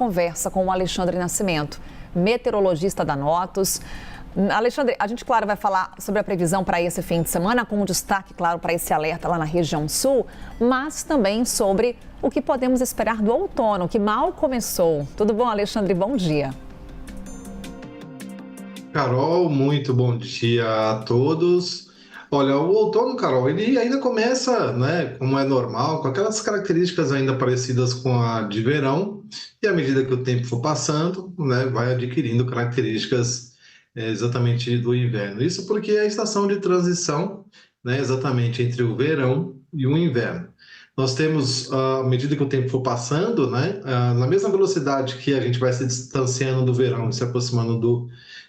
conversa com o Alexandre Nascimento, meteorologista da Notus. Alexandre, a gente, claro, vai falar sobre a previsão para esse fim de semana, com um destaque, claro, para esse alerta lá na região sul, mas também sobre o que podemos esperar do outono, que mal começou. Tudo bom, Alexandre? Bom dia. Carol, muito bom dia a todos. Olha, o outono, Carol, ele ainda começa, né, como é normal, com aquelas características ainda parecidas com a de verão, e à medida que o tempo for passando, né, vai adquirindo características exatamente do inverno. Isso porque é a estação de transição, né, exatamente entre o verão e o inverno. Nós temos, à medida que o tempo for passando, né, na mesma velocidade que a gente vai se distanciando do verão e se aproximando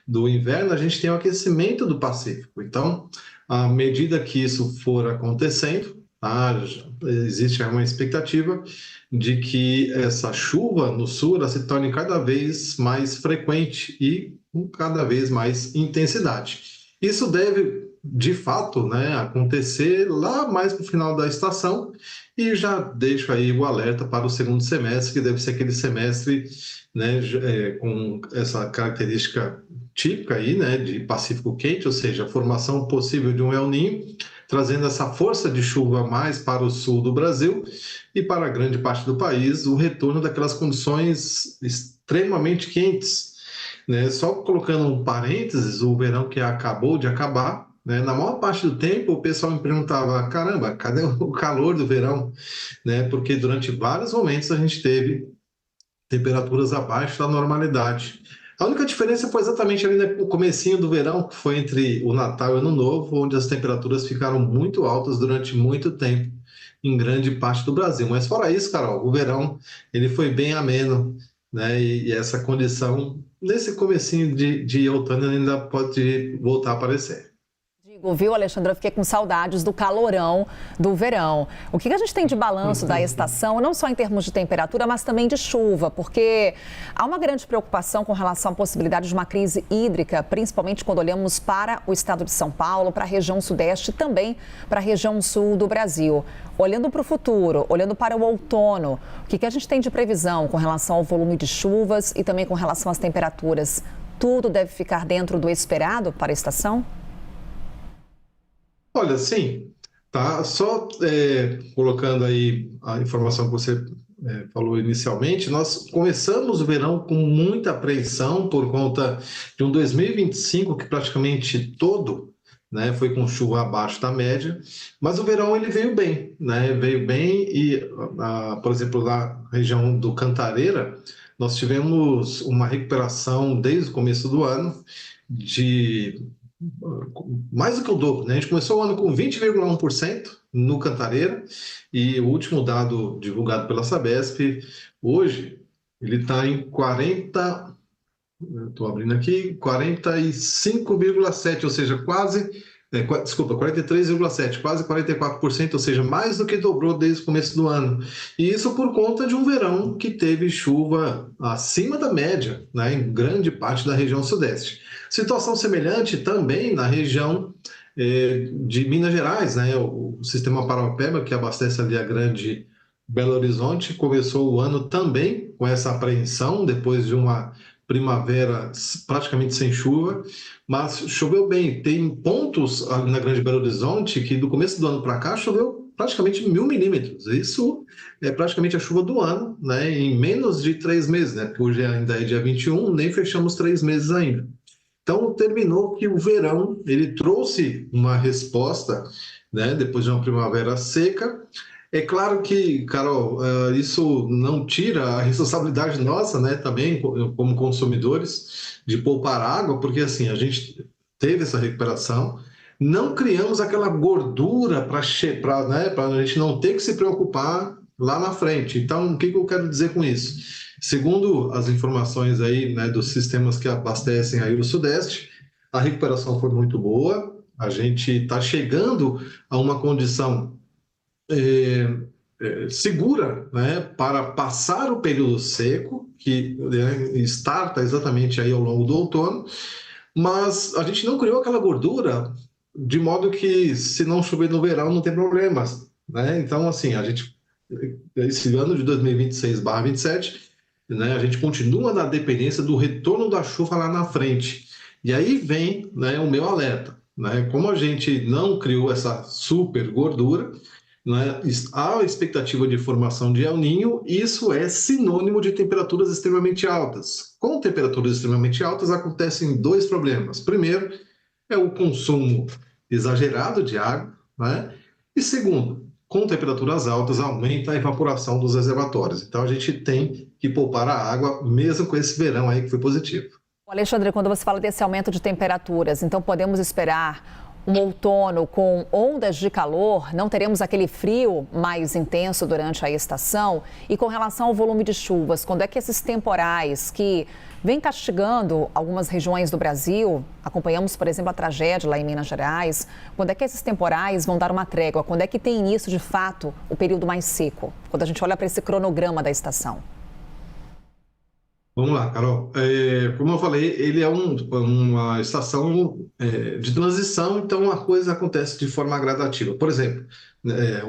do inverno, a gente tem o aquecimento do Pacífico. Então, à medida que isso for acontecendo, tá, existe uma expectativa de que essa chuva no sul ela se torne cada vez mais frequente e com cada vez mais intensidade. Isso deve, de fato, né, acontecer lá mais para o final da estação, e já deixo aí o alerta para o segundo semestre, que deve ser aquele semestre, né, com essa característica típica aí, né, de Pacífico quente, ou seja, a formação possível de um El Niño, trazendo essa força de chuva mais para o sul do Brasil e para grande parte do país, o retorno daquelas condições extremamente quentes, né? Só colocando um parênteses, o verão que acabou de acabar, né? Na maior parte do tempo o pessoal me perguntava, caramba, cadê o calor do verão? Né? Porque durante vários momentos a gente teve temperaturas abaixo da normalidade. A única diferença foi exatamente ali no comecinho do verão, que foi entre o Natal e o Ano Novo, onde as temperaturas ficaram muito altas durante muito tempo em grande parte do Brasil. Mas fora isso, Carol, o verão ele foi bem ameno, né? E essa condição, nesse comecinho de outono, ainda pode voltar a aparecer. Viu, Alexandre? Eu fiquei com saudades do calorão do verão. O que a gente tem de balanço da estação, não só em termos de temperatura, mas também de chuva? Porque há uma grande preocupação com relação à possibilidade de uma crise hídrica, principalmente quando olhamos para o estado de São Paulo, para a região sudeste e também para a região sul do Brasil. Olhando para o futuro, olhando para o outono, o que a gente tem de previsão com relação ao volume de chuvas e também com relação às temperaturas? Tudo deve ficar dentro do esperado para a estação? Olha, sim, tá. Só colocando aí a informação que você falou inicialmente, nós começamos o verão com muita apreensão por conta de um 2025 que praticamente todo, né, foi com chuva abaixo da média, mas o verão ele veio bem, né? Veio bem e, por exemplo, na região do Cantareira, nós tivemos uma recuperação desde o começo do ano de mais do que o dobro, né? A gente começou o ano com 20,1% no Cantareira e o último dado divulgado pela Sabesp, hoje, ele está em 40, estou abrindo aqui, 45,7%, ou seja, desculpa, 43,7%, quase 44%, ou seja, mais do que dobrou desde o começo do ano. E isso por conta de um verão que teve chuva acima da média, né, em grande parte da região sudeste. Situação semelhante também na região de Minas Gerais, né? O sistema Paraopeba, que abastece ali a grande Belo Horizonte, começou o ano também com essa apreensão, depois de uma primavera praticamente sem chuva, mas choveu bem. Tem pontos ali na grande Belo Horizonte que do começo do ano para cá choveu praticamente 1.000 milímetros. Isso é praticamente a chuva do ano, né? Em menos de 3 meses, né? Porque hoje ainda é dia 21, nem fechamos 3 meses ainda. Então, terminou que o verão ele trouxe uma resposta, né, depois de uma primavera seca. É claro que, Carol, isso não tira a responsabilidade nossa, né, também como consumidores, de poupar água, porque assim, a gente teve essa recuperação, não criamos aquela gordura para a gente não ter que se preocupar lá na frente. Então, o que eu quero dizer com isso? Segundo as informações aí, né, dos sistemas que abastecem aí o Sudeste, a recuperação foi muito boa. A gente está chegando a uma condição segura, né, para passar o período seco, que starta exatamente aí ao longo do outono, mas a gente não criou aquela gordura de modo que se não chover no verão não tem problemas, né? Então, assim, esse ano de 2026/27 né, a gente continua na dependência do retorno da chuva lá na frente. E aí vem, né, o meu alerta, né? Como a gente não criou essa super gordura, né, há a expectativa de formação de El Niño, isso é sinônimo de temperaturas extremamente altas. Com temperaturas extremamente altas acontecem dois problemas. Primeiro, é o consumo exagerado de água, né? E segundo, com temperaturas altas aumenta a evaporação dos reservatórios. Então a gente tem que poupar a água, mesmo com esse verão aí que foi positivo. Alexandre, quando você fala desse aumento de temperaturas, então podemos esperar um outono com ondas de calor? Não teremos aquele frio mais intenso durante a estação? E com relação ao volume de chuvas, quando é que esses temporais que vêm castigando algumas regiões do Brasil, acompanhamos, por exemplo, a tragédia lá em Minas Gerais, quando é que esses temporais vão dar uma trégua? Quando é que tem início, de fato, o período mais seco? Quando a gente olha para esse cronograma da estação. Vamos lá, Carol. Como eu falei, ele é uma estação de transição, então a coisa acontece de forma gradativa. Por exemplo,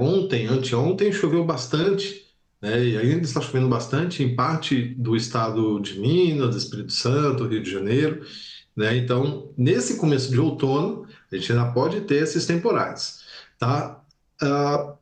ontem, anteontem, choveu bastante, né, e ainda está chovendo bastante em parte do estado de Minas, Espírito Santo, Rio de Janeiro, né? Então, nesse começo de outono, a gente ainda pode ter esses temporais, tá?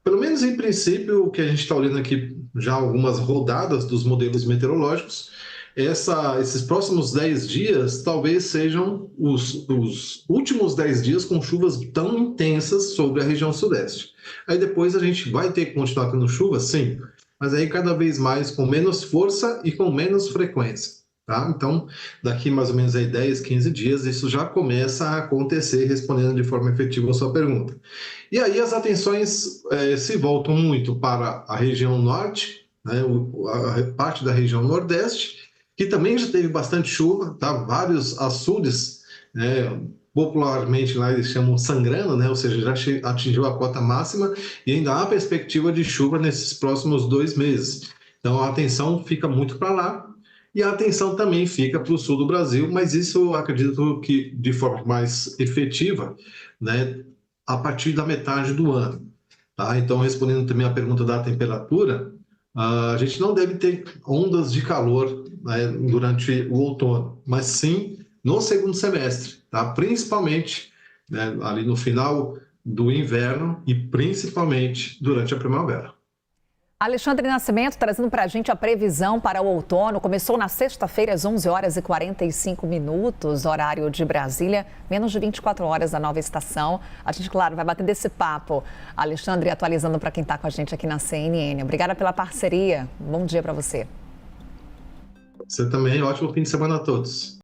Pelo menos em princípio, o que a gente está olhando aqui já algumas rodadas dos modelos meteorológicos, esses próximos 10 dias talvez sejam os últimos 10 dias com chuvas tão intensas sobre a região sudeste. Aí depois a gente vai ter que continuar tendo chuva, sim, mas aí cada vez mais com menos força e com menos frequência. Tá? Então, daqui mais ou menos aí 10, 15 dias, isso já começa a acontecer, respondendo de forma efetiva a sua pergunta. E aí as atenções se voltam muito para a região norte, né, a parte da região nordeste, que também já teve bastante chuva, tá? Vários açudes, né, popularmente lá eles chamam sangrando, né? Ou seja, já atingiu a cota máxima e ainda há perspectiva de chuva nesses próximos 2 meses. Então a atenção fica muito para lá e a atenção também fica para o sul do Brasil, mas isso eu acredito que de forma mais efetiva, né, a partir da metade do ano. Tá? Então, respondendo também a pergunta da temperatura, a gente não deve ter ondas de calor, né, durante o outono, mas sim no segundo semestre, tá? Principalmente, né, ali no final do inverno e principalmente durante a primavera. Alexandre Nascimento trazendo para a gente a previsão para o outono. Começou na sexta-feira às 11 horas e 45 minutos, horário de Brasília, menos de 24 horas da nova estação. A gente, claro, vai batendo esse papo. Alexandre, atualizando para quem está com a gente aqui na CNN. Obrigada pela parceria. Bom dia para você. Você também, ótimo fim de semana a todos.